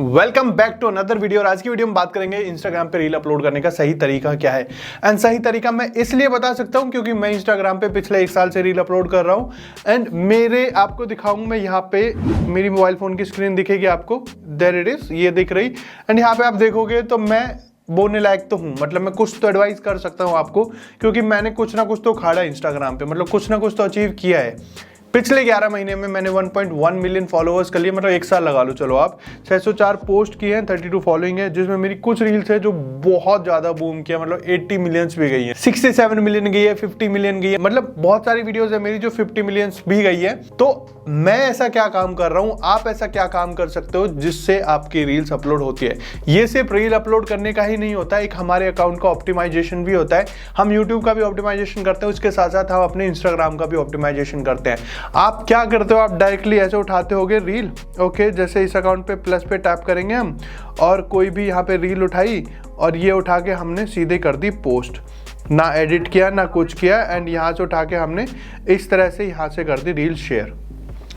Welcome back to another video. और आज की वीडियो में बात करेंगे इंस्टाग्राम पे रील अपलोड करने का सही तरीका क्या है। एंड सही तरीका मैं इसलिए बता सकता हूं क्योंकि मैं इंस्टाग्राम पे पिछले 1 साल से रील अपलोड कर रहा हूं। एंड मेरे आपको दिखाऊंगा, मैं यहाँ पे मेरी मोबाइल फोन की स्क्रीन दिखेगी आपको, देयर इट इज, ये दिख रही। एंड यहाँ पे आप देखोगे तो मैं बोलने लायक तो हूँ, मतलब मैं कुछ तो एडवाइस कर सकता हूँ आपको, क्योंकि मैंने कुछ ना कुछ तो उखाड़ा इंस्टाग्राम पे, मतलब कुछ ना कुछ तो अचीव किया है। पिछले 11 महीने में मैंने 1.1 मिलियन फॉलोअर्स कर लिए, मतलब 1 साल लगा लो चलो आप। 604 पोस्ट किए हैं, 32 फॉलोइंग है, जिसमें मेरी कुछ रील्स है जो बहुत ज्यादा बूम किया, मतलब 80 मिलियंस भी गई है, 67 मिलियन गई है, 50 मिलियन गई है, मतलब बहुत सारी वीडियोस है मेरी जो 50 मिलियंस भी गई है। तो मैं ऐसा क्या काम कर रहा हूं, आप ऐसा क्या काम कर सकते हो जिससे आपकी रील्स अपलोड होती है। ये सिर्फ रील अपलोड करने का ही नहीं होता, एक हमारे अकाउंट का ऑप्टिमाइजेशन भी होता है। हम यूट्यूब का भी ऑप्टिमाइजेशन करते हैं, उसके साथ साथ हम अपने इंस्टाग्राम का भी ऑप्टिमाइजेशन करते हैं। आप क्या करते हो, आप डायरेक्टली ऐसे उठाते होगे रील, ओके, जैसे इस अकाउंट पे प्लस पे टैप करेंगे हम, और कोई भी यहाँ पे रील उठाई और ये उठा के हमने सीधे कर दी पोस्ट, ना एडिट किया ना कुछ किया। एंड यहाँ से उठा के हमने इस तरह से यहाँ से कर दी रील शेयर।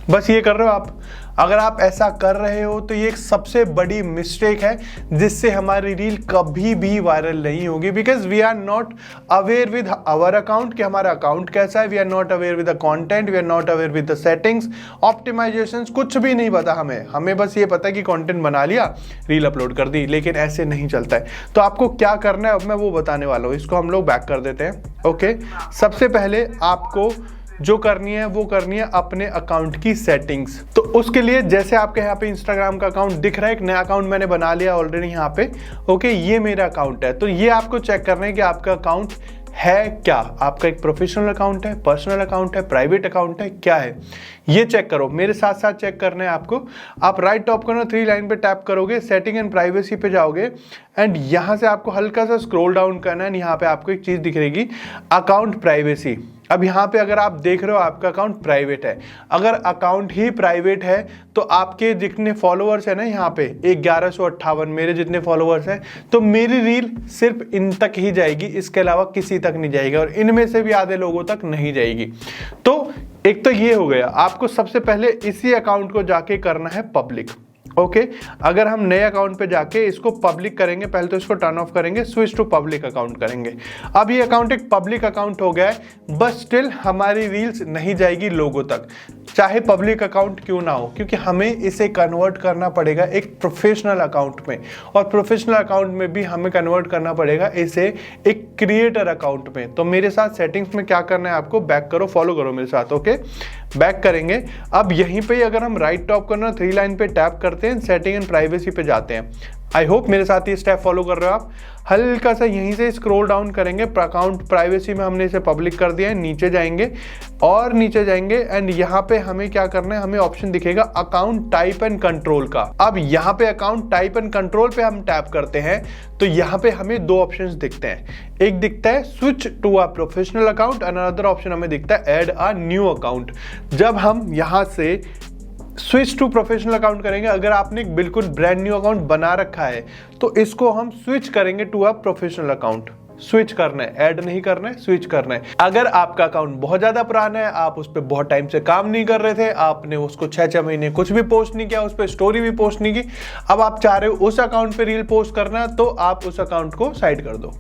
बस ये कर रहे हो आप। अगर आप ऐसा कर रहे हो तो ये एक सबसे बड़ी मिस्टेक है जिससे हमारी रील कभी भी वायरल नहीं होगी, because we are not aware with our account कि हमारा अकाउंट कैसा है। We are not aware with the content, we are not aware with the settings, optimisations, कुछ भी नहीं पता हमें बस ये पता है कि कंटेंट बना लिया, रील अपलोड कर दी। लेकिन ऐसे नहीं चलता है। तो आपको क्या करना है अब मैं वो बताने वाला हूँ। इसको हम लोग बैक कर देते हैं। ओके, सबसे पहले आपको जो करनी है वो करनी है अपने अकाउंट की सेटिंग्स। तो उसके लिए जैसे आपके यहाँ पे इंस्टाग्राम का अकाउंट दिख रहा है, एक नया अकाउंट मैंने बना लिया ऑलरेडी यहाँ पे। ओके, ये मेरा अकाउंट है। तो ये आपको चेक करना है कि आपका अकाउंट है क्या, आपका एक प्रोफेशनल अकाउंट है, पर्सनल अकाउंट है, प्राइवेट अकाउंट है, क्या है ये चेक करो। मेरे साथ साथ चेक करना है आपको। आप राइट टॉप करो, 3 लाइन पे टैप करोगे, सेटिंग एंड प्राइवेसी पे जाओगे। एंड यहाँ से आपको हल्का सा स्क्रॉल डाउन करना है। यहाँ पे आपको एक चीज दिख रहेगी, अकाउंट प्राइवेसी। अब यहाँ पे अगर आप देख रहे हो आपका अकाउंट प्राइवेट है, अगर अकाउंट ही प्राइवेट है तो आपके जितने फॉलोअर्स है ना, यहाँ पे 1158 मेरे जितने फॉलोअर्स हैं, तो मेरी रील सिर्फ इन तक ही जाएगी, इसके अलावा किसी तक नहीं जाएगी, और इनमें से भी आधे लोगों तक नहीं जाएगी। तो एक तो ये हो गया। आपको सबसे पहले इसी अकाउंट को जाके करना है पब्लिक। ओके, अगर हम नए अकाउंट पे जाके इसको पब्लिक करेंगे, पहले तो इसको टर्न ऑफ करेंगे, स्विच टू पब्लिक अकाउंट करेंगे। अब ये अकाउंट एक पब्लिक अकाउंट हो गया है, बस स्टिल हमारी रील्स नहीं जाएगी लोगों तक, चाहे पब्लिक अकाउंट क्यों ना हो, क्योंकि हमें इसे कन्वर्ट करना पड़ेगा एक प्रोफेशनल अकाउंट में, और प्रोफेशनल अकाउंट में भी हमें कन्वर्ट करना पड़ेगा इसे एक क्रिएटर अकाउंट में। तो मेरे साथ सेटिंग्स में क्या करना है आपको, बैक करो, फॉलो करो मेरे साथ। ओके, बैक करेंगे। अब यहीं पे अगर हम राइट टॉप करना 3 लाइन पे टैप करते हैं, सेटिंग एंड प्राइवेसी पे जाते हैं। आई होप मेरे साथ ये स्टेप फॉलो कर रहे हो आप। हल्का सा यहीं से स्क्रॉल डाउन करेंगे, अकाउंट प्राइवेसी में हमने इसे पब्लिक कर दिया है, नीचे जाएंगे और नीचे जाएंगे। एंड यहाँ पे हमें क्या करना है, हमें ऑप्शन दिखेगा अकाउंट टाइप एंड कंट्रोल का। अब यहाँ पे अकाउंट टाइप एंड कंट्रोल पे हम टैप करते हैं तो यहाँ पे हमें 2 ऑप्शंस दिखते हैं। एक दिखता है switch to a professional account, another option हमें दिखता है ऐड अ न्यू अकाउंट। जब हम यहाँ से स्विच टू प्रोफेशनल अकाउंट करेंगे, अगर आपने एक बिल्कुल ब्रांड न्यू अकाउंट बना रखा है तो इसको हम स्विच करेंगे to a professional account. Switch करना है, ऐड नहीं करना है, स्विच करना है। अगर आपका अकाउंट बहुत ज्यादा पुराना है, आप उस पर बहुत टाइम से काम नहीं कर रहे थे, आपने उसको 6 महीने कुछ भी पोस्ट नहीं किया, उस पर स्टोरी भी पोस्ट नहीं की, अब आप चाह रहे हो उस अकाउंट पे रील पोस्ट करना, तो आप उस अकाउंट को साइड कर दो।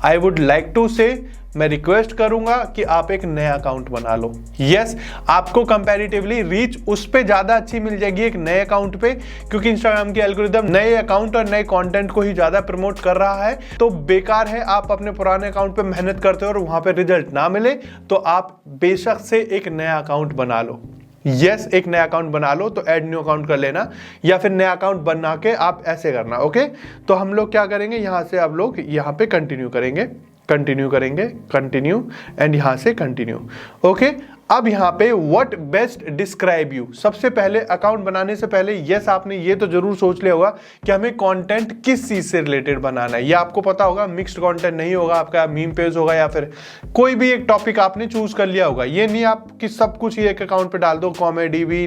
आई वुड लाइक टू से, मैं रिक्वेस्ट करूंगा कि आप एक नया अकाउंट बना लो। यस, आपको कंपैरेटिवली रीच उस पे ज्यादा अच्छी मिल जाएगी एक नए अकाउंट पे, क्योंकि इंस्टाग्राम की एल्गोरिदम नए अकाउंट और नए कंटेंट को ही ज्यादा प्रमोट कर रहा है। तो बेकार है आप अपने पुराने अकाउंट पे मेहनत करते हो और वहां पे रिजल्ट ना मिले, तो आप बेशक से एक नया अकाउंट बना लो। यस, एक नया अकाउंट बना लो, तो ऐड न्यू अकाउंट कर लेना, या फिर नया अकाउंट बना के आप ऐसे करना। ओके, तो हम लोग क्या करेंगे, यहां से आप लोग यहाँ पे कंटिन्यू करेंगे, कंटिन्यू एंड यहां से कंटिन्यू। ओके, अब यहाँ पे व्हाट बेस्ट डिस्क्राइब यू। सबसे पहले अकाउंट बनाने से पहले यस आपने ये तो जरूर सोच लिया होगा कि हमें कंटेंट किस चीज से रिलेटेड बनाना है। ये आपको पता होगा, मिक्स्ड कंटेंट नहीं होगा, आपका मीम पेज होगा, या फिर कोई भी एक टॉपिक आपने चूज कर लिया होगा। ये नहीं आप कि सब कुछ ये एक अकाउंट पे डाल दो, कॉमेडी भी,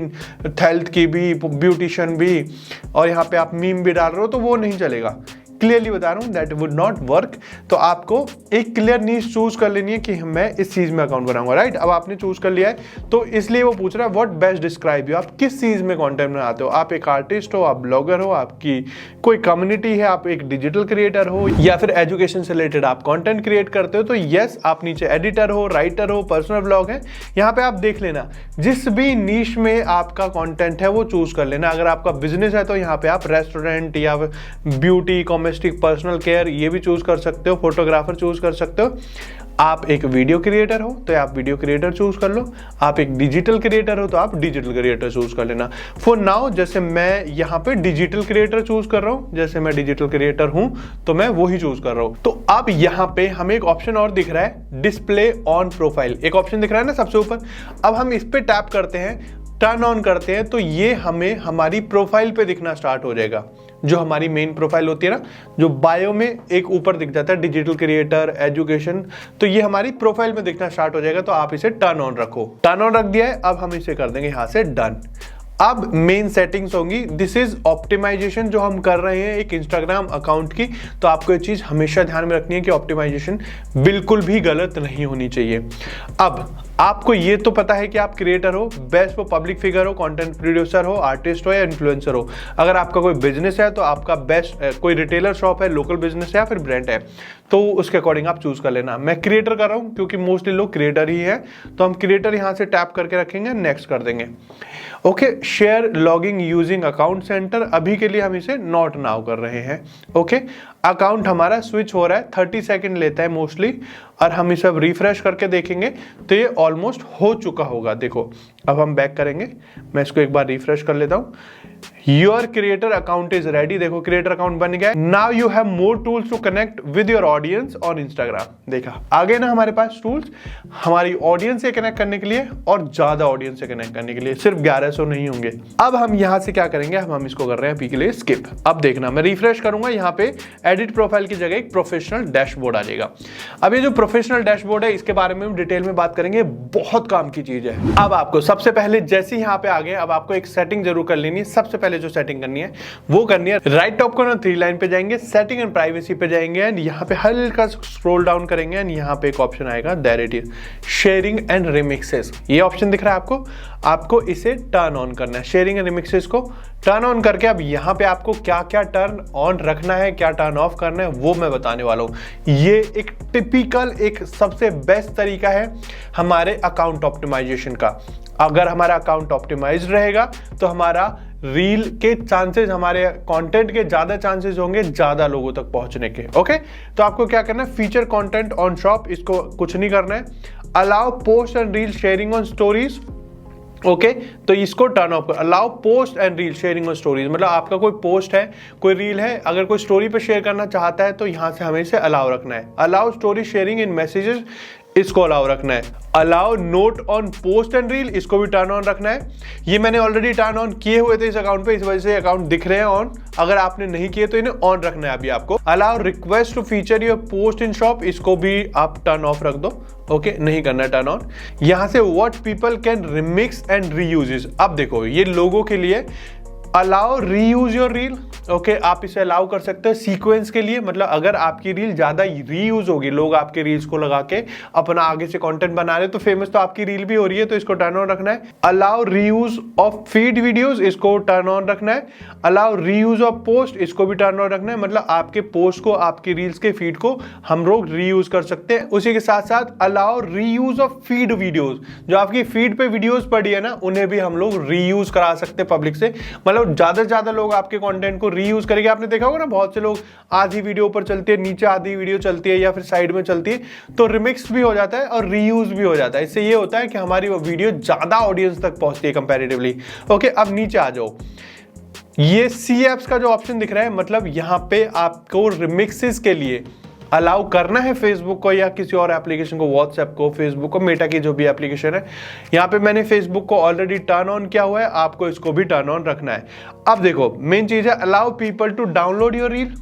हेल्थ की भी, ब्यूटिशियन भी, और यहाँ पे आप मीम भी डाल रहे हो, तो वो नहीं चलेगा। क्लियरली बता रहा हूँ दैट वुड नॉट वर्क। तो आपको एक क्लियर नीश चूज कर लेनी है कि मैं इस चीज में अकाउंट बनाऊंगा, राइट। अब आपने चूज कर लिया है तो इसलिए वो पूछ रहा है व्हाट बेस्ट डिस्क्राइब यू, आप किस चीज में कंटेंट बनाते हो, आप एक आर्टिस्ट हो, आप ब्लॉगर हो, आपकी कोई कम्युनिटी है, आप एक डिजिटल क्रिएटर हो, या फिर एजुकेशन से रिलेटेड आप कंटेंट क्रिएट करते हो। तो यस, आप नीचे एडिटर हो, राइटर हो, पर्सनल ब्लॉग है, यहाँ पे आप देख लेना जिस भी नीश में आपका कंटेंट है वो चूज कर लेना। अगर आपका बिजनेस है तो यहाँ पे आप रेस्टोरेंट या ब्यूटी, कॉस्मेटिक, पर्सनल केयर ये भी चूज कर सकते हो, फोटोग्राफर चूज कर सकते हो। आप एक वीडियो क्रिएटर हो तो आप वीडियो क्रिएटर चूज कर लो, आप एक डिजिटल क्रिएटर हो तो आप डिजिटल क्रिएटर चूज कर लेना। फॉर नाउ जैसे मैं यहाँ पे डिजिटल क्रिएटर चूज कर रहा हूँ, जैसे मैं डिजिटल क्रिएटर हूं तो मैं वही चूज कर रहा हूं। तो अब यहाँ पे हमें एक ऑप्शन और दिख रहा है, डिस्प्ले ऑन प्रोफाइल, एक ऑप्शन दिख रहा है ना सबसे ऊपर। अब हम इस पे टैप करते हैं, टर्न ऑन करते हैं तो ये हमें हमारी प्रोफाइल पे दिखना स्टार्ट हो जाएगा। जो हमारी मेन प्रोफाइल होती है ना, जो बायो में एक ऊपर दिख जाता है डिजिटल क्रिएटर, एजुकेशन, तो ये हमारी प्रोफाइल में दिखना स्टार्ट हो जाएगा। तो आप इसे टर्न ऑन रखो। टर्न ऑन रख दिया है, अब हम इसे कर देंगे यहां से डन। अब मेन सेटिंग्स होंगी, दिस इज ऑप्टिमाइजेशन जो हम कर रहे हैं एक इंस्टाग्राम अकाउंट की। तो आपको ये चीज हमेशा ध्यान में रखनी है कि ऑप्टिमाइजेशन बिल्कुल भी गलत नहीं होनी चाहिए। अब आपको ये तो पता है कि आप क्रिएटर हो, बेस्ट वो पब्लिक फिगर हो, कंटेंट प्रोड्यूसर हो, आर्टिस्ट हो या इन्फ्लुएंसर हो। अगर आपका कोई बिजनेस है तो आपका बेस्ट कोई रिटेलर शॉप है, लोकल बिजनेस है या फिर ब्रांड है, तो उसके अकॉर्डिंग आप चूज कर लेना। मैं क्रिएटर कर रहा हूं क्योंकि मोस्टली लोग क्रिएटर ही है, तो हम क्रिएटर यहां से टैप करके रखेंगे, नेक्स्ट कर देंगे। Okay, share logging using account centre, अभी के लिए हम इसे नॉट नाउ कर रहे हैं। ओके, अकाउंट हमारा स्विच हो रहा है, 30 सेकंड लेता है मोस्टली, और हम इसे अब रिफ्रेश करके देखेंगे तो ये ऑलमोस्ट हो चुका होगा। देखो अब हम बैक करेंगे, मैं इसको एक बार रिफ्रेश कर लेता हूं। Your creator account is ready, देखो क्रिएटर अकाउंट बन गया। Now you have more tools to connect with your audience on Instagram. देखा आगे ना हमारे पास टूल्स हमारी ऑडियंस से कनेक्ट करने के लिए और ज्यादा ऑडियंस से कनेक्ट करने के लिए, सिर्फ 1100 नहीं होंगे। अब हम यहां से क्या करेंगे, हम इसको कर रहे हैं अभी के लिए स्किप। अब देखना मैं रिफ्रेश करूंगा, यहाँ पे एडिट प्रोफाइल की जगह एक प्रोफेशनल डैशबोर्ड आ जाएगा। अब ये जो प्रोफेशनल डैशबोर्ड है इसके बारे में हम डिटेल में बात करेंगे, बहुत काम की चीज है। अब आपको सबसे पहले जैसे यहाँ पे आ गए, अब आपको एक सेटिंग जरूर कर लेनी है। सबसे पहले जो सेटिंग करनी है वो करनी है, राइट टॉप कॉर्नर 3 लाइन पे जाएंगे, सेटिंग एंड प्राइवेसी पे जाएंगे, एंड यहाँ पे हल्का स्क्रॉल डाउन करेंगे, एंड यहाँ पे एक ऑप्शन आएगा, there it is, sharing and remixes. ये ऑप्शन दिख रहा है आपको इसे टर्न ऑन करना है। शेयरिंग एंड रिमिक्सेस को टर्न ऑन करके अब यहाँ पे आपको क्या क्या टर्न ऑन रखना है, क्या टर्न ऑफ करना है, वो मैं बताने वाला हूँ। ये एक टिपिकल, एक सबसे बेस्ट तरीका है हमारे अकाउंट ऑप्टिमाइजेशन का। अगर हमारा अकाउंट ऑप्टिमाइज्ड रहेगा तो हमारा रील के चांसेस, हमारे कंटेंट के ज्यादा चांसेस होंगे ज्यादा लोगों तक पहुंचने के। ओके, तो आपको क्या करना है, फीचर कंटेंट ऑन शॉप, इसको कुछ नहीं करना है। Allow post and reel sharing on stories, okay, तो इसको टर्न ऑफ कर। Allow post and reel sharing on stories, मतलब आपका कोई पोस्ट है, कोई रील है, अगर कोई स्टोरी पे शेयर करना चाहता है तो यहां से हमें इसे अलाउ रखना है। अलाउ स्टोरी शेयरिंग इन मैसेजेस, इसको अलाउ रखना है। Allow note on post and reel, इसको भी टर्न ऑन रखना है। ये मैंने ऑलरेडी टर्न ऑन किए हुए थे इस अकाउंट पे, इस वजह से अकाउंट दिख रहे हैं ऑन। अगर आपने नहीं किए तो इन्हें ऑन रखना है अभी आपको। Allow request to feature your post in shop, इसको भी आप टर्न ऑफ रख दो। ओके, नहीं करना टर्न ऑन। यहां से what people can remix and reuses, अब देखो ये लोगों के लिए। Allow reuse your reel, okay, आप इसे अलाउ कर सकते हैं सीक्वेंस के लिए, मतलब अगर आपकी रील ज्यादा रीयूज होगी, लोग आपके रील्स को लगा के अपना आगे से कंटेंट बना रहे, तो फेमस तो आपकी रील भी हो रही है, तो इसको टर्न ऑन रखना है। Allow reuse of feed videos, इसको टर्न ऑन रखना है। अलाउ रीयूज ऑफ पोस्ट, इसको भी टर्न ऑन रखना है, मतलब आपके पोस्ट को, आपकी रील्स के फीड को हम लोग रीयूज कर सकते हैं। उसी के साथ साथ allow reuse of feed videos, जो आपकी फीड पे वीडियोस पड़ी है ना, उन्हें भी हम लोग रीयूज करा सकते हैं पब्लिक से, मतलब ज्यादा से ज्यादा लोग आपके कंटेंट को रीयूज करेंगे। आपने देखा होगा ना, बहुत से लोग आधी वीडियो ऊपर चलती है, नीचे आधी वीडियो चलती है, या फिर साइड में चलती है, तो रिमिक्स भी हो जाता है और रीयूज भी हो जाता है। इससे ये होता है कि हमारी वो वीडियो ज्यादा ऑडियंस तक पहुंचती है कंपैरेटिवली। ओके, अब नीचे आ जाओ, ये सी एप्स का जो ऑप्शन दिख रहा है, मतलब यहां पे आपको रिमिक्सेस के लिए अलाउ करना है फेसबुक को या किसी और एप्लीकेशन को, व्हाट्सएप को, फेसबुक को, मेटा की जो भी एप्लीकेशन है। यहाँ पे मैंने फेसबुक को ऑलरेडी टर्न ऑन किया हुआ है, आपको इसको भी टर्न ऑन रखना है। अब देखो मेन चीज है, allow people to download your reel.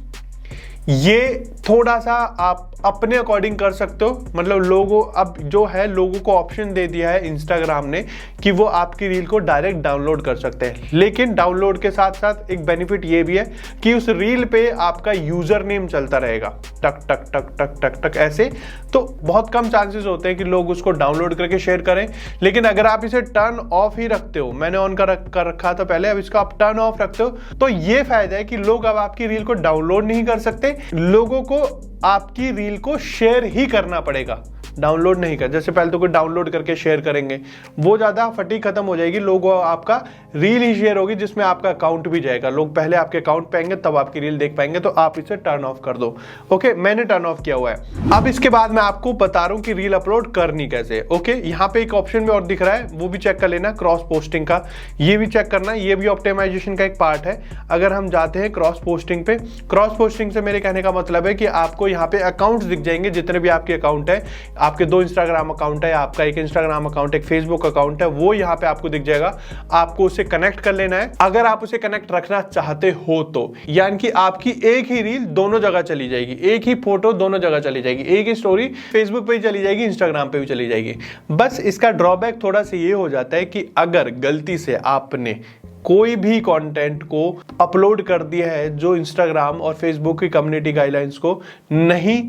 ये थोड़ा सा आप अपने अकॉर्डिंग कर सकते हो। मतलब लोगों अब जो है लोगों को ऑप्शन दे दिया है इंस्टाग्राम ने कि वो आपकी रील को डायरेक्ट डाउनलोड कर सकते हैं, लेकिन डाउनलोड के साथ साथ एक बेनिफिट ये भी है कि उस रील पे आपका यूजर नेम चलता रहेगा, टक टक टक टक टक टक ऐसे। तो बहुत कम चांसेस होते हैं कि लोग उसको डाउनलोड करके शेयर करें। लेकिन अगर आप इसे टर्न ऑफ ही रखते हो, मैंने ऑन कर रखा था पहले, अब इसको आप टर्न ऑफ रखते हो, तो ये फायदा है कि लोग अब आपकी रील को डाउनलोड नहीं कर सकते, लोगों को आपकी रील को शेयर ही करना पड़ेगा, डाउनलोड नहीं कर। जैसे पहले तो कोई डाउनलोड करके शेयर करेंगे, वो ज्यादा फटीग खत्म हो जाएगी, लोगों आपका रील ही शेयर होगी जिसमें आपका अकाउंट भी जाएगा, लोग पहले आपके अकाउंट पे आएंगे तब आपकी रील देख पाएंगे। तो आप इसे टर्न ऑफ कर दो। ओके, मैंने टर्न ऑफ किया हुआ है। अब इसके बाद मैं आपको बता रहा हूं कि रील अपलोड करनी कैसे। ओके, यहाँ पे एक ऑप्शन भी और दिख रहा है, वो भी चेक कर लेना, क्रॉस पोस्टिंग का, ये भी चेक करना, ये भी ऑप्टिमाइजेशन का एक पार्ट है। अगर हम जाते हैं क्रॉस पोस्टिंग पे, क्रॉस पोस्टिंग से मेरे कहने का मतलब है कि आपको यहाँ पे अकाउंट्स दिख जाएंगे, जितने भी आपके अकाउंट है, आपके 2 इंस्टाग्राम अकाउंट है, आपका एक इंस्टाग्राम अकाउंट, एक फेसबुक अकाउंट है, वो यहाँ पे आपको दिख जाएगा। आपको उसे कनेक्ट कर लेना है। अगर आप उसे कनेक्ट रखना चाहते हो तो, यानी कि आपकी एक ही रील दोनों जगह चली जाएगी, एक ही फोटो दोनों जगह चली जाएगी, एक ही स्टोरी फेसबुक पे भी चली जाएगी, इंस्टाग्राम पे भी चली जाएगी। बस इसका ड्रॉबैक थोड़ा सा ये हो जाता है कि अगर गलती से आपने कोई भी कंटेंट को अपलोड कर दिया है जो इंस्टाग्राम और फेसबुक की कम्युनिटी गाइडलाइंस को नहीं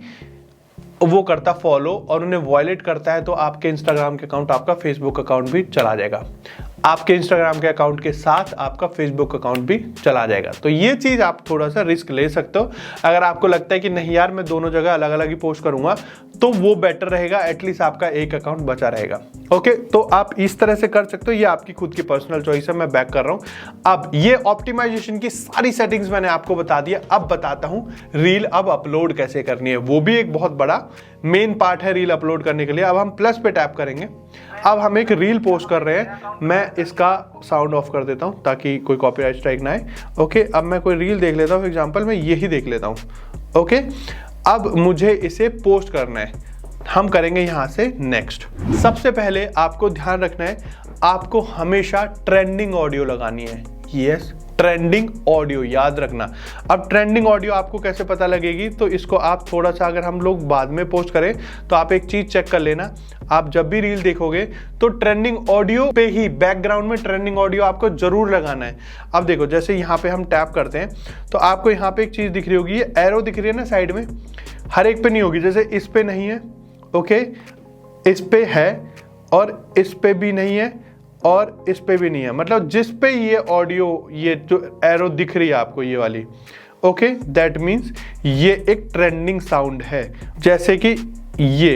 वो करता फॉलो और उन्हें वायलेट करता है, तो आपके इंस्टाग्राम के अकाउंट, आपका फेसबुक अकाउंट भी चला जाएगा, आपके इंस्टाग्राम के अकाउंट के साथ आपका फेसबुक अकाउंट भी चला जाएगा। तो ये चीज आप थोड़ा सा रिस्क ले सकते हो। अगर आपको लगता है कि नहीं यार मैं दोनों जगह अलग अलग ही पोस्ट करूंगा, तो वो बेटर रहेगा, एटलीस्ट आपका एक अकाउंट बचा रहेगा। ओके, तो आप इस तरह से कर सकते हो, ये आपकी खुद की पर्सनल चॉइस है, मैं बैक कर रहा हूं। अब ये ऑप्टिमाइजेशन की सारी सेटिंग्स मैंने आपको बता दिया। अब बताता हूं रील अब अपलोड कैसे करनी है, वो भी एक बहुत बड़ा मेन पार्ट है रील अपलोड करने के लिए। अब हम प्लस पे टैप करेंगे। अब हम एक रील पोस्ट कर रहे हैं, मैं इसका साउंड ऑफ कर देता हूं ताकि कोई कॉपीराइट स्ट्राइक ना आए। ओके, अब मैं कोई रील देख लेता हूं, फॉर एग्जांपल मैं यही देख लेता हूं। ओके, अब मुझे इसे पोस्ट करना है, हम करेंगे यहां से नेक्स्ट। सबसे पहले आपको ध्यान रखना है, आपको हमेशा ट्रेंडिंग ऑडियो लगानी है। यस, ट्रेंडिंग ऑडियो याद रखना। अब ट्रेंडिंग ऑडियो आपको कैसे पता लगेगी, तो इसको आप थोड़ा सा, अगर हम लोग बाद में पोस्ट करें तो आप एक चीज चेक कर लेना, आप जब भी रील देखोगे तो ट्रेंडिंग ऑडियो पे ही बैकग्राउंड में ट्रेंडिंग ऑडियो आपको जरूर लगाना है। अब देखो, जैसे यहाँ पे हम टैप करते हैं तो आपको यहाँ पे एक चीज दिख रही होगी, ये एरो दिख रही है ना साइड में, हर एक पे नहीं होगी, जैसे इस पे नहीं है, ओके, इस पे है और इस पे भी नहीं है और इस पे भी नहीं है, मतलब जिस पे ये ऑडियो, ये जो एरो दिख रही है आपको ये वाली, ओके, दैट मीन्स ये एक ट्रेंडिंग साउंड है। जैसे कि ये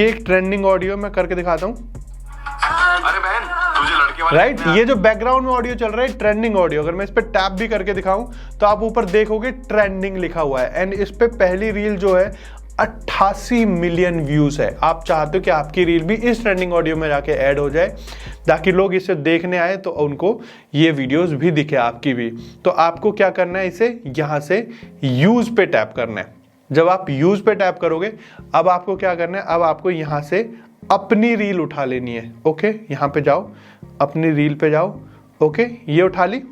एक ट्रेंडिंग ऑडियो मैं करके दिखाता हूँ। अरे बहन, तुझे लड़के वाले राइट, ये जो बैकग्राउंड में ऑडियो चल रहा है ट्रेंडिंग ऑडियो, अगर मैं इस पे टैप भी करके दिखाऊं तो आप ऊपर देखोगे ट्रेंडिंग लिखा हुआ है, एंड इस पे पहली रील जो है 88 मिलियन व्यूज है। आप चाहते हो कि आपकी रील भी इस ट्रेंडिंग ऑडियो में जाके ऐड हो जाए ताकि लोग इसे देखने आए तो उनको ये वीडियोस भी दिखे आपकी भी। तो आपको क्या करना है, इसे यहां से यूज पे टैप करना है। जब आप यूज पे टैप करोगे, अब आपको क्या करना है, अब आपको यहां से अपनी रील उठा लेनी है। ओके, यहां पे जाओ, अपनी रील पे जाओ। ओके, ये उठा ली।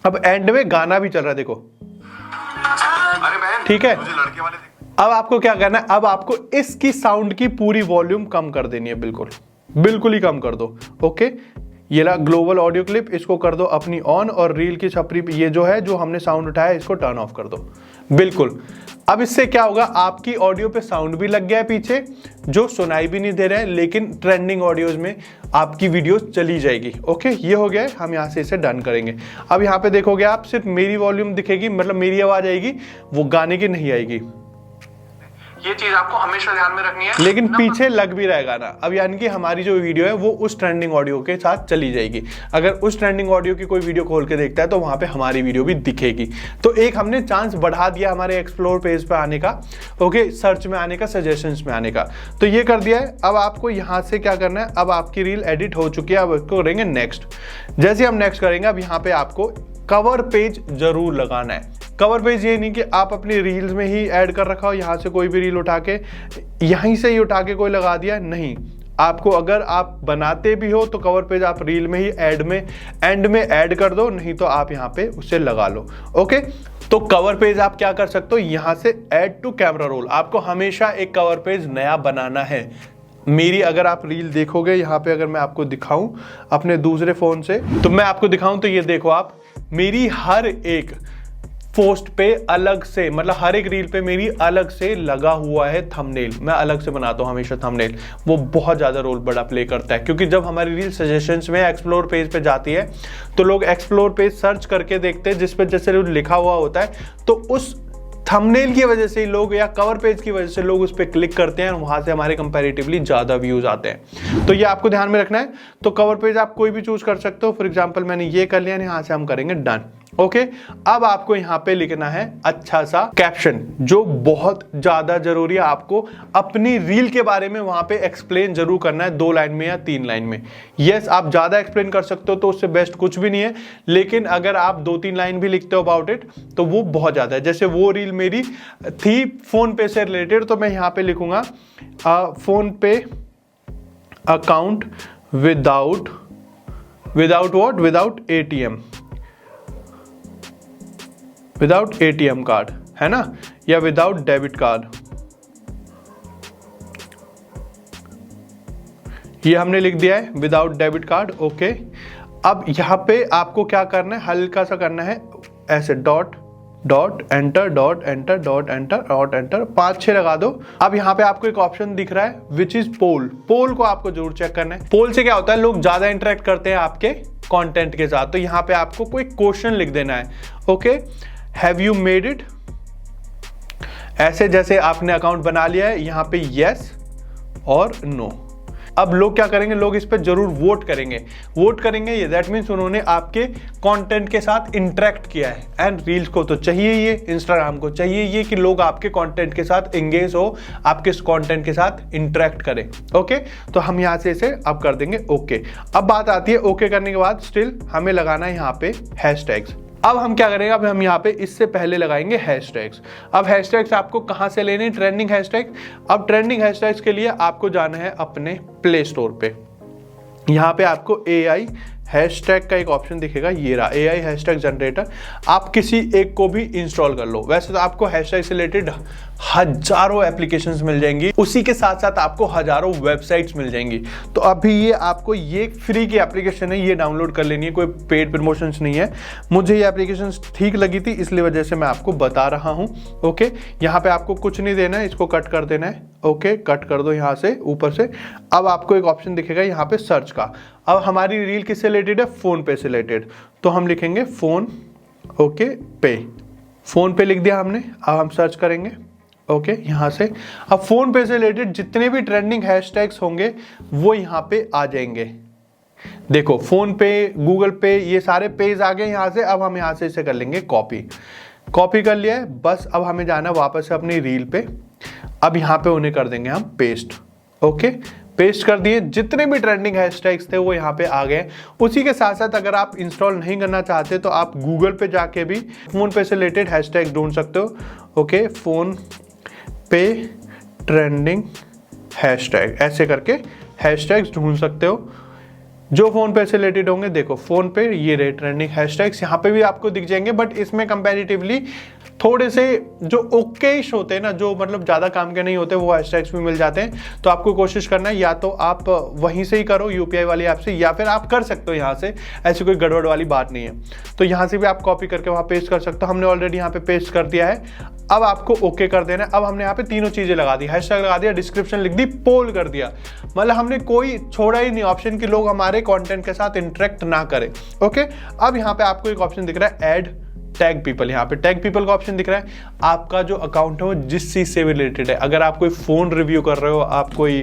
अब एंड में गाना भी चल रहा है, देखो, अरे बहन, ठीक है। तुझे लड़के वाले अब आपको क्या करना है, अब आपको इसकी साउंड की पूरी वॉल्यूम कम कर देनी है, बिल्कुल ही कम कर दो। ओके, ये ला ग्लोबल ऑडियो क्लिप, इसको कर दो अपनी ऑन, और रील की छपरी पे ये जो है, जो हमने साउंड उठाया इसको टर्न ऑफ कर दो, बिल्कुल। अब इससे क्या होगा, आपकी ऑडियो पे साउंड भी लग गया है पीछे, जो सुनाई भी नहीं दे रहा है, लेकिन ट्रेंडिंग ऑडियोज में आपकी वीडियो चली जाएगी। ओके, ये हो गया, हम यहाँ से इसे डन करेंगे। अब यहाँ पे देखोगे आप, सिर्फ मेरी वॉल्यूम दिखेगी, मतलब मेरी आवाज आएगी, वो गाने की नहीं आएगी। ये चीज आपको हमेशा ध्यान में रखनी है, लेकिन पीछे लग भी रहेगा ना। अब यानी कि हमारी जो वीडियो है वो उस ट्रेंडिंग ऑडियो के साथ चली जाएगी। अगर उस ट्रेंडिंग ऑडियो की कोई वीडियो खोल के देखता है तो वहां पे हमारी वीडियो भी दिखेगी। तो एक हमने चांस बढ़ा दिया हमारे एक्सप्लोर पेज पे आने का, ओके, सर्च में आने का, सजेशंस में आने का, तो ये कर दिया है। अब आपको यहां से क्या करना है, अब आपकी रील एडिट हो चुकी है, अब इसको करेंगे नेक्स्ट। जैसे हम नेक्स्ट करेंगे, अब यहाँ पे आपको कवर पेज जरूर लगाना है। कवर पेज ये नहीं कि आप अपनी रील्स में ही ऐड कर रखा हो, यहाँ से कोई भी रील उठा के यहीं से ही उठा के कोई लगा दिया, नहीं। आपको अगर आप बनाते भी हो तो कवर पेज आप रील में ही एंड में ऐड कर दो, नहीं तो आप यहाँ पे उसे लगा लो। ओके, तो कवर पेज आप क्या कर सकते हो, यहां से ऐड टू कैमरा रोल, आपको हमेशा एक कवर पेज नया बनाना है। मेरी अगर आप रील देखोगे यहाँ पे, अगर मैं आपको दिखाऊं अपने दूसरे फोन से, तो मैं आपको दिखाऊं तो ये देखो आप, मेरी हर एक पोस्ट पे अलग से, मतलब हर एक रील पे मेरी अलग से लगा हुआ है थंबनेल। मैं अलग से बनाता हूँ हमेशा थंबनेल, वो बहुत ज़्यादा रोल बड़ा प्ले करता है, क्योंकि जब हमारी रील सजेशंस में एक्सप्लोर पेज पे जाती है तो लोग एक्सप्लोर पेज सर्च करके देखते हैं, जिस पे जैसे लिखा हुआ होता है, तो उस थंबनेल की वजह से लोग या कवर पेज की वजह से लोग उस पर क्लिक करते हैं और वहां से हमारे कंपैरेटिवली ज्यादा व्यूज आते हैं। तो ये आपको ध्यान में रखना है। तो कवर पेज आप कोई भी चूज कर सकते हो। फॉर एग्जांपल मैंने ये कर लिया, यहां से हम करेंगे डन। ओके, अब आपको यहां पे लिखना है अच्छा सा कैप्शन, जो बहुत ज्यादा जरूरी है। आपको अपनी रील के बारे में वहां पे एक्सप्लेन जरूर करना है, 2 लाइन में या 3 लाइन में। यस, आप ज्यादा एक्सप्लेन कर सकते हो तो उससे बेस्ट कुछ भी नहीं है, लेकिन अगर आप 2-3 लाइन भी लिखते हो अबाउट इट तो वो बहुत ज्यादा है। जैसे वो रील मेरी थी फोन पे से रिलेटेड, तो मैं यहां पे लिखूंगा फोन पे account without what, without ATM card, है ना, या विदाउट डेबिट कार्ड। ये हमने लिख दिया है विदाउट डेबिट कार्ड। ओके, अब यहां पे आपको क्या करना है, हल्का सा करना है ऐसे, dot enter, dot enter, dot enter, dot enter, 5-6 लगा दो। अब यहाँ पे आपको एक ऑप्शन दिख रहा है विच इज पोल। पोल को आपको जरूर चेक करना है। पोल से क्या होता है, लोग ज्यादा इंटरेक्ट करते हैं आपके कंटेंट के साथ। तो यहाँ पे आपको कोई क्वेश्चन लिख देना है। Okay, have you made it, ऐसे जैसे आपने अकाउंट बना लिया है, यहाँ पे यस और नो। अब लोग क्या करेंगे, लोग इस पे जरूर वोट करेंगे। ये दैट मीन्स उन्होंने आपके कंटेंट के साथ इंटरेक्ट किया है। एंड रील्स को तो चाहिए ये, इंस्टाग्राम को चाहिए ये कि लोग आपके कंटेंट के साथ एंगेज हो, आपके कंटेंट के साथ इंटरेक्ट करें। ओके, तो हम यहाँ से इसे अब कर देंगे ओके। अब बात आती है ओके करने के बाद स्टिल हमें लगाना है यहाँ पे हैशटैग्स। अब हम क्या करेंगे, अब हम यहाँ पे इससे पहले लगाएंगे हैशटैग्स। अब हैशटैग्स आपको कहाँ से लेने, ट्रेंडिंग हैशटैग। अब ट्रेंडिंग हैशटैग्स के लिए आपको जाना है अपने प्ले स्टोर पे। यहाँ पे आपको AI हैशटैग का एक ऑप्शन दिखेगा, ये रहा AI हैशटैग जनरेटर। आप किसी एक को भी इंस्टॉल कर लो। वैसे तो आपको हैशटैग से रिलेटेड हजारों एप्लीकेशंस मिल जाएंगी, उसी के साथ साथ आपको हजारों वेबसाइट्स मिल जाएंगी। तो अभी ये आपको ये फ्री की एप्लीकेशन है, ये डाउनलोड कर लेनी है, कोई पेड प्रमोशंस नहीं है। मुझे ये एप्लीकेशन ठीक लगी थी, इसलिए वजह से मैं आपको बता रहा हूँ। ओके, यहाँ पे आपको कुछ नहीं देना है, इसको कट कर देना है। ओके, कट कर दो यहाँ से ऊपर से। अब आपको एक ऑप्शन दिखेगा यहाँ पे सर्च का। अब हमारी रील किससे रिलेटेड है, फोन पे से रिलेटेड, तो हम लिखेंगे फोन ओके पे। फोन पे लिख दिया हमने। अब हम सर्च करेंगे ओके यहाँ से। अब फोन पे से रिलेटेड जितने भी ट्रेंडिंग हैशटैग्स होंगे वो यहाँ पे आ जाएंगे। देखो, फोन पे, गूगल पे, ये सारे पेज आ गए यहाँ से। अब हम यहाँ से इसे कर लेंगे कॉपी कर लिया है बस। अब हमें जाना वापस से अपनी रील पे। अब यहाँ पे उन्हें कर देंगे हम पेस्ट। ओके, पेस्ट कर दिए। जितने भी ट्रेंडिंग हैशटैग्स थे वो यहाँ पे आ गए। उसी के साथ साथ अगर आप इंस्टॉल नहीं करना चाहते तो आप गूगल पे जाके भी फोन पे से रिलेटेड हैशटैग ढूंढ सकते हो। ओके, फोन पे ट्रेंडिंग हैशटैग, ऐसे करके हैशटैग्स ढूंढ सकते हो जो फोन पे से रिलेटेड होंगे। देखो, फोन पे ये रहे ट्रेंडिंग हैशटैग्स, यहाँ पे भी आपको दिख जाएंगे, बट इसमें कंपैरेटिवली थोड़े से जो ओकेश होते हैं ना, जो मतलब ज़्यादा काम के नहीं होते, वो हैशटैग्स भी मिल जाते हैं। तो आपको कोशिश करना है, या तो आप वहीं से ही करो UPI वाली ऐप से, या फिर आप कर सकते हो यहाँ से, ऐसी कोई गड़बड़ वाली बात नहीं है। तो यहाँ से भी आप कॉपी करके वहाँ पेस्ट कर सकते हो। हमने ऑलरेडी यहाँ पे पेस्ट कर दिया है। अब आपको ओके कर देना है। अब हमने यहाँ पे तीनों चीज़ें लगा दी, हैशटैग लगा दिया, डिस्क्रिप्शन लिख दी, पोल कर दिया, मतलब हमने कोई छोड़ा ही नहीं ऑप्शन कि लोग हमारे कंटेंट के साथ इंटरेक्ट ना करें। ओके, अब यहाँ पे आपको एक ऑप्शन दिख रहा है ऐड टैग पीपल। यहाँ पे टैग पीपल का ऑप्शन दिख रहा है। आपका जो अकाउंट है वो जिस चीज से रिलेटेड है, अगर आप कोई फोन रिव्यू कर रहे हो, आप कोई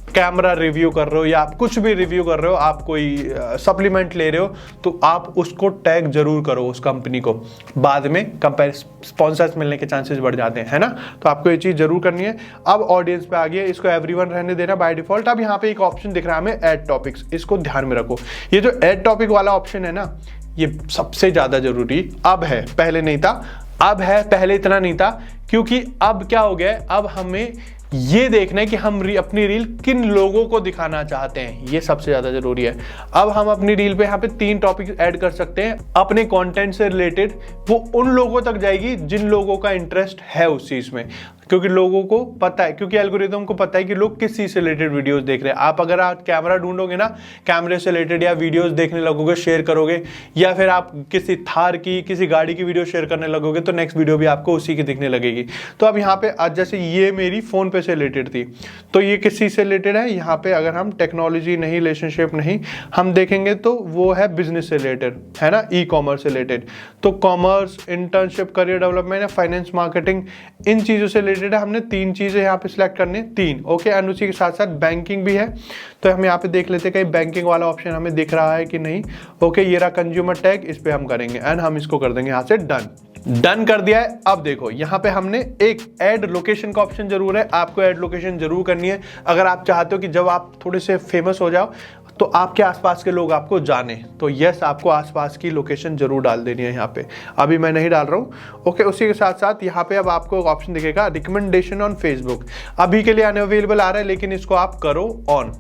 कैमरा रिव्यू कर रहे हो, या आप कुछ भी रिव्यू कर रहे हो, आप कोई सप्लीमेंट ले रहे हो, तो आप उसको टैग जरूर करो उस कंपनी को। बाद में स्पॉन्सर्स मिलने के चांसेस बढ़ जाते हैं, है ना। तो आपको ये चीज जरूर करनी है। अब ऑडियंस पे आ गया, इसको एवरीवन रहने देना बाय डिफॉल्ट। अब यहाँ पे एक ऑप्शन दिख रहा है हमें ऐड टॉपिक्स, इसको ध्यान में रखो। ये जो ऐड टॉपिक वाला ऑप्शन है ना, ये सबसे ज्यादा जरूरी अब है, पहले नहीं था। अब है, पहले इतना नहीं था, क्योंकि अब क्या हो गया है, अब हमें ये देखना है कि हम अपनी रील किन लोगों को दिखाना चाहते हैं, ये सबसे ज्यादा जरूरी है। अब हम अपनी रील पे यहाँ पे 3 टॉपिक ऐड कर सकते हैं अपने कंटेंट से रिलेटेड। वो उन लोगों तक जाएगी जिन लोगों का इंटरेस्ट है उस चीज में, क्योंकि लोगों को पता है, क्योंकि एल्गोरिथम को पता है कि लोग किस चीज से रिलेटेड वीडियोस देख रहे हैं। आप अगर आप कैमरा ढूंढोगे ना, कैमरे से रिलेटेड या वीडियोस देखने लगोगे, शेयर करोगे, या फिर आप किसी थार की, किसी गाड़ी की वीडियो शेयर करने लगोगे, तो नेक्स्ट वीडियो भी आपको उसी की दिखने लगेगी। तो अब यहाँ पे आज जैसे ये मेरी फोन पे से रिलेटेड थी, तो ये किस चीज से रिलेटेड है, यहाँ पे अगर हम टेक्नोलॉजी नहीं, रिलेशनशिप नहीं, हम देखेंगे तो वो है बिजनेस से रिलेटेड, है ना, ई कॉमर्स से रिलेटेड। तो कॉमर्स, इंटर्नशिप, करियर डेवलपमेंट या फाइनेंस, मार्केटिंग, इन चीजों से रिलेटेड है। हमने 3 चीजें यहाँ पे सिलेक्ट करनी है, 3, ओके। एंड उसी के साथ साथ बैंकिंग भी है, तो हम यहाँ पे देख लेते हैं कहीं बैंकिंग वाला ऑप्शन हमें दिख रहा है कि नहीं। ओके, ये रहा कंज्यूमर टैग, इस पे हम करेंगे एंड हम इसको कर देंगे यहाँ से डन कर दिया है। अब देखो यहाँ पे हमने एक ऐड लोकेशन का ऑप्शन जरूर है, आपको ऐड लोकेशन जरूर करनी है अगर आप चाहते हो कि जब आप थोड़े से फेमस हो जाओ तो आपके आसपास के लोग आपको जाने। तो यस, आपको आसपास की लोकेशन जरूर डाल देनी है यहाँ पे, अभी मैं नहीं डाल रहा हूँ। ओके, उसी के साथ साथ यहाँ पे अब आपको एक ऑप्शन दिखेगा रिकमेंडेशन ऑन फेसबुक, अभी के लिए अनअवेलेबल आ रहा है, लेकिन इसको आप करो ऑन।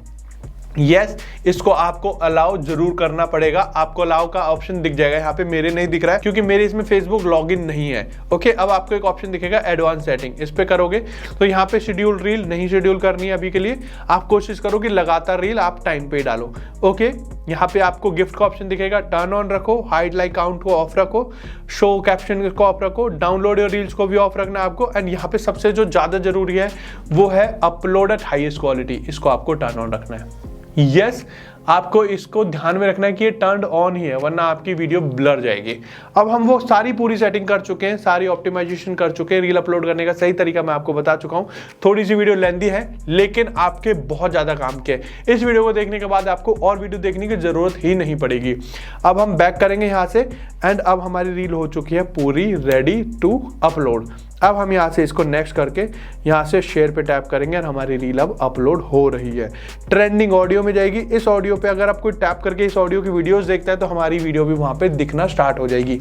यस, इसको आपको अलाउ जरूर करना पड़ेगा। आपको अलाउ का ऑप्शन दिख जाएगा, यहाँ पे मेरे नहीं दिख रहा है क्योंकि मेरे इसमें फेसबुक लॉगिन नहीं है। ओके, अब आपको एक ऑप्शन दिखेगा एडवांस सेटिंग, इस पे करोगे तो यहाँ पे शेड्यूल रील नहीं शेड्यूल करनी है अभी के लिए। आप कोशिश करो कि लगातार रील आप टाइम पे डालो। ओके, यहाँ पे आपको गिफ्ट का ऑप्शन दिखेगा, टर्न ऑन रखो, हाइड लाइक काउंट को ऑफ रखो, शो कैप्शन को ऑफ रखो, डाउनलोड योर रील्स को भी ऑफ रखना है आपको। एंड यहाँ पे सबसे जो ज्यादा जरूरी है वो है अपलोड एट हाईएस्ट क्वालिटी, इसको आपको टर्न ऑन रखना है। यस, आपको इसको ध्यान में रखना है कि ये टर्न ऑन ही है, वरना आपकी वीडियो ब्लर जाएगी। अब हम वो सारी पूरी सेटिंग कर चुके हैं, सारी ऑप्टिमाइजेशन कर चुके हैं, रील अपलोड करने का सही तरीका मैं आपको बता चुका हूं। थोड़ी सी वीडियो लेंथी है लेकिन आपके बहुत ज्यादा काम के, इस वीडियो को देखने के बाद आपको और वीडियो देखने की जरूरत ही नहीं पड़ेगी। अब हम बैक करेंगे यहाँ से एंड अब हमारी रील हो चुकी है पूरी रेडी टू अपलोड। अब हम यहाँ से इसको नेक्स्ट करके यहाँ से शेयर पे टैप करेंगे और हमारी रील अब अपलोड हो रही है, ट्रेंडिंग ऑडियो में जाएगी। इस ऑडियो पे अगर आप कोई टैप करके इस ऑडियो की वीडियोस देखता है तो हमारी वीडियो भी वहां पे दिखना स्टार्ट हो जाएगी।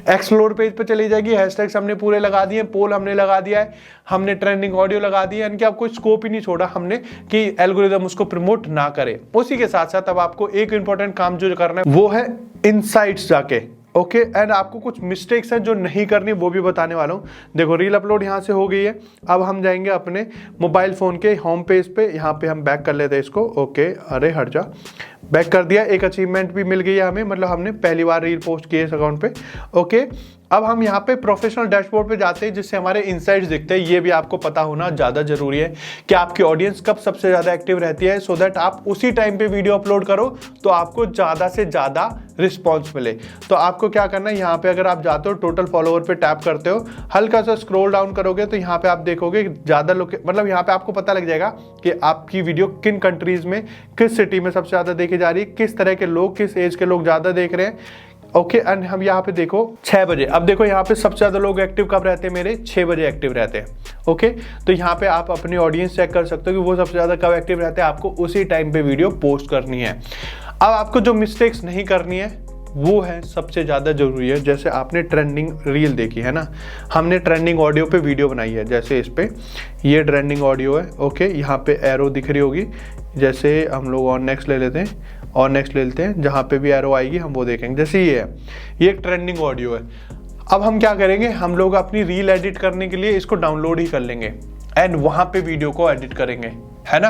एक्सप्लोर पेज पे चली जाएगी, हैशटैग्स हमने पूरे लगा दिए, पोल हमने लगा दिया है, हमने ट्रेंडिंग ऑडियो लगा दी है, यानी कि आप कोई स्कोप ही नहीं छोड़ा हमने कि एल्गोरिदम उसको प्रमोट ना करे। उसी के साथ साथ अब आपको एक इंपॉर्टेंट काम जो करना है वो है इनसाइट्स जाके। ओके, एंड आपको कुछ मिस्टेक्स हैं जो नहीं करनी वो भी बताने वाला हूँ। देखो, रील अपलोड यहाँ से हो गई है। अब हम जाएंगे अपने मोबाइल फ़ोन के होम पेज पे, यहाँ पे हम बैक कर लेते हैं इसको। ओके, अरे हट जा, बैक कर दिया। एक अचीवमेंट भी मिल गई है हमें, मतलब हमने पहली बार रील पोस्ट की है इस अकाउंट पे। ओके, अब हम यहाँ पे प्रोफेशनल डैशबोर्ड पे जाते हैं जिससे हमारे इनसाइट्स दिखते हैं। ये भी आपको पता होना ज़्यादा जरूरी है कि आपकी ऑडियंस कब सबसे ज़्यादा एक्टिव रहती है, सो दैट आप उसी टाइम पे वीडियो अपलोड करो तो आपको ज़्यादा से ज़्यादा रिस्पॉन्स मिले। तो आपको क्या करना है, यहाँ पे अगर आप जाते हो टोटल फॉलोवर पे टैप करते हो, हल्का सा स्क्रॉल डाउन करोगे तो यहाँ पे आप देखोगे ज़्यादा लोग, मतलब यहाँ पे आपको पता लग जाएगा कि आपकी वीडियो किन कंट्रीज में, किस सिटी में सबसे ज़्यादा देखी जा रही है, किस तरह के लोग, किस एज के लोग ज़्यादा देख रहे हैं। ओके, एंड हम यहाँ पे देखो 6 बजे, अब देखो यहाँ पे सबसे ज्यादा लोग एक्टिव कब रहते हैं, मेरे 6 बजे एक्टिव रहते हैं। ओके, तो यहाँ पे आप अपनी ऑडियंस चेक कर सकते हो कि वो सबसे ज्यादा कब एक्टिव रहते हैं, आपको उसी टाइम पे वीडियो पोस्ट करनी है। अब आपको जो मिस्टेक्स नहीं करनी है वो है सबसे ज़्यादा ज़रूरी है। जैसे आपने ट्रेंडिंग रील देखी है ना, हमने ट्रेंडिंग ऑडियो पे वीडियो बनाई है, जैसे इस पे ये ट्रेंडिंग ऑडियो है। ओके, यहाँ पे एरो दिख रही होगी, जैसे हम लोग ऑन नेक्स्ट ले लेते हैं, और नेक्स्ट ले लेते हैं, जहाँ पे भी एरो आएगी हम वो देखेंगे। जैसे ये है, ये एक ट्रेंडिंग ऑडियो है। अब हम क्या करेंगे, हम लोग अपनी रील एडिट करने के लिए इसको डाउनलोड ही कर लेंगे एंड वहाँ पे वीडियो को एडिट करेंगे, है ना,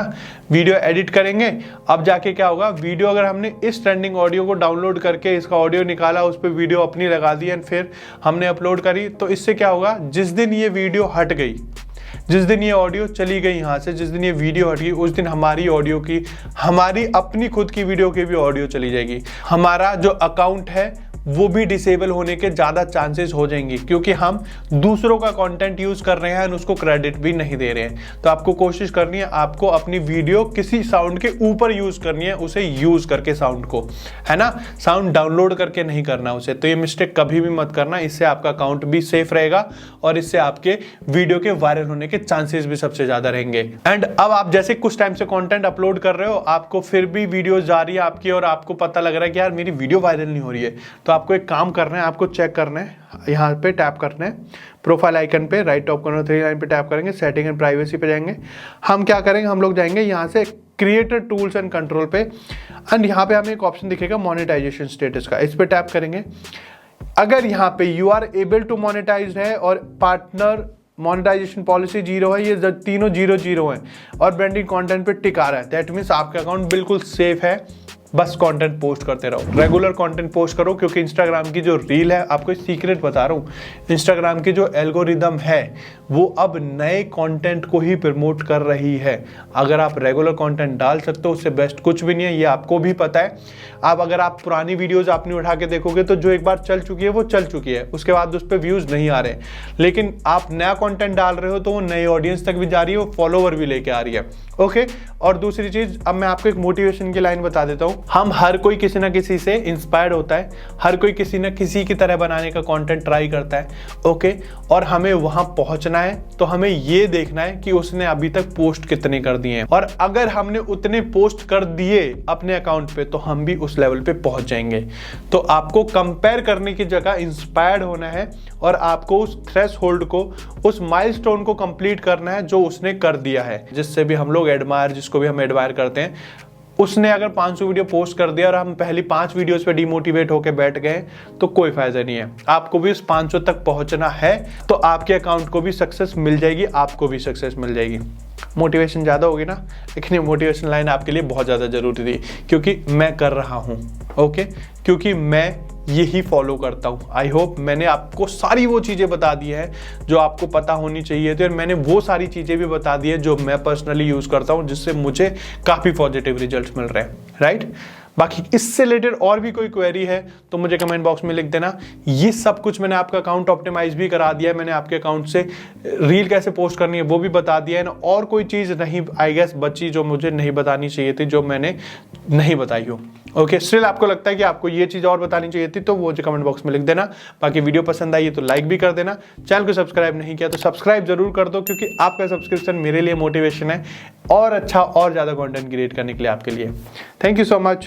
वीडियो एडिट करेंगे। अब जाके क्या होगा, वीडियो अगर हमने इस ट्रेंडिंग ऑडियो को डाउनलोड करके इसका ऑडियो निकाला, उस पर वीडियो अपनी लगा दी एंड फिर हमने अपलोड करी, तो इससे क्या होगा, जिस दिन ये वीडियो हट गई, जिस दिन ये ऑडियो चली गई यहाँ से, जिस दिन ये वीडियो हट गई, उस दिन हमारी ऑडियो की, हमारी अपनी खुद की वीडियो की भी ऑडियो चली जाएगी। हमारा जो अकाउंट है वो भी डिसेबल होने के ज़्यादा चांसेस हो जाएंगी, क्योंकि हम दूसरों का कंटेंट यूज़ कर रहे हैं और उसको क्रेडिट भी नहीं दे रहे हैं। तो आपको कोशिश करनी है, आपको अपनी वीडियो किसी साउंड के ऊपर यूज़ करनी है, उसे यूज़ करके साउंड को, है ना, साउंड डाउनलोड करके नहीं करना उसे। तो ये मिस्टेक कभी भी मत करना, इससे आपका अकाउंट भी सेफ रहेगा और इससे आपके वीडियो के वायरल होने के चांसेस भी सबसे ज़्यादा रहेंगे। एंड अब आप जैसे कुछ टाइम से कॉन्टेंट अपलोड कर रहे हो, आपको फिर भी वीडियो जा रही है आपकी और आपको पता लग रहा है कि यार मेरी वीडियो वायरल नहीं हो रही है, तो तो आपको एक काम करना है, आपको चेक करना है, यहाँ पे टैप करना है प्रोफाइल आइकन पे, राइट टॉप कॉर्नर 3 लाइन पे टैप करेंगे, सेटिंग एंड प्राइवेसी पे जाएंगे। हम क्या करेंगे, हम लोग जाएंगे यहाँ से क्रिएटर टूल्स एंड कंट्रोल पे, एंड यहाँ पे हमें एक ऑप्शन दिखेगा मोनेटाइजेशन स्टेटस का, इस पे टैप करेंगे। अगर यहाँ पे you are able to monetise है और पार्टनर मोनेटाइजेशन पॉलिसी 0 है, ये तीनों 0 है, और ब्रांडिंग कंटेंट पे टिक आ रहा है, दैट मीन्स आपका अकाउंट बिल्कुल सेफ है। बस कंटेंट पोस्ट करते रहो, रेगुलर कंटेंट पोस्ट करो, क्योंकि इंस्टाग्राम की जो रील है, आपको सीक्रेट बता रहा हूँ, इंस्टाग्राम की जो एल्गोरिदम है वो अब नए कंटेंट को ही प्रमोट कर रही है। अगर आप रेगुलर कंटेंट डाल सकते हो, उससे बेस्ट कुछ भी नहीं है, ये आपको भी पता है। अगर आप पुरानी वीडियोस आपने उठा के देखोगे तो जो एक बार चल चुकी है वो चल चुकी है, उसके बाद उस पर व्यूज नहीं आ रहे, लेकिन आप नया कंटेंट डाल रहे हो तो वो नए ऑडियंस तक भी जा रही है, वो फॉलोवर भी लेके आ रही है। ओके, और दूसरी चीज, अब मैं आपको एक मोटिवेशन की लाइन बता देता हूँ। हम हर कोई किसी ना किसी से इंस्पायर्ड होता है, हर कोई किसी ना किसी की तरह बनाने का कंटेंट ट्राई करता है। ओके, और हमें वहां पहुंचना है तो हमें ये देखना है कि उसने अभी तक पोस्ट कितने कर दिए हैं, और अगर हमने उतने पोस्ट कर दिए अपने अकाउंट पे तो हम भी उस लेवल पे पहुंच जाएंगे। तो आपको कंपेयर करने की जगह इंस्पायर्ड होना है, और आपको उस थ्रेशहोल्ड को, उस माइलस्टोन को कंप्लीट करना है जो उसने कर दिया है, जिससे भी हम लोग एडमायर, जिसको भी हम एडमायर करते हैं। उसने अगर 500 वीडियो पोस्ट कर दिया और हम पहली 5 वीडियोस पे डिमोटिवेट होकर बैठ गए तो कोई फायदा नहीं है। आपको भी उस 500 तक पहुंचना है, तो आपके अकाउंट को भी सक्सेस मिल जाएगी, आपको भी सक्सेस मिल जाएगी। मोटिवेशन ज़्यादा होगी ना, लेकिन ये मोटिवेशन लाइन आपके लिए बहुत ज़्यादा ज़रूरी थी, क्योंकि मैं कर रहा हूँ। ओके, क्योंकि मैं यही फॉलो करता हूँ। आई होप मैंने आपको सारी वो चीज़ें बता दी हैं जो आपको पता होनी चाहिए थी, और मैंने वो सारी चीज़ें भी बता दी हैं जो मैं पर्सनली यूज़ करता हूँ, जिससे मुझे काफ़ी पॉजिटिव रिजल्ट्स मिल रहे हैं, राइट। बाकी इससे रिलेटेड और भी कोई क्वेरी है तो मुझे कमेंट बॉक्स में लिख देना। ये सब कुछ मैंने आपका अकाउंट ऑप्टिमाइज भी करा दिया है, मैंने आपके अकाउंट से रील कैसे पोस्ट करनी है वो भी बता दिया है ना, और कोई चीज़ नहीं आई गेस बची जो मुझे नहीं बतानी चाहिए थी, जो मैंने नहीं बताई हो। ओके, स्टिल आपको लगता है कि आपको ये चीज़ और बतानी चाहिए थी तो वो मुझे कमेंट बॉक्स में लिख देना। बाकी वीडियो पसंद आई है तो लाइक भी कर देना, चैनल को सब्सक्राइब नहीं किया तो सब्सक्राइब जरूर कर दो, क्योंकि आपका सब्सक्रिप्शन मेरे लिए मोटिवेशन है और अच्छा और ज़्यादा कंटेंट क्रिएट करने के लिए आपके लिए। Thank you so much.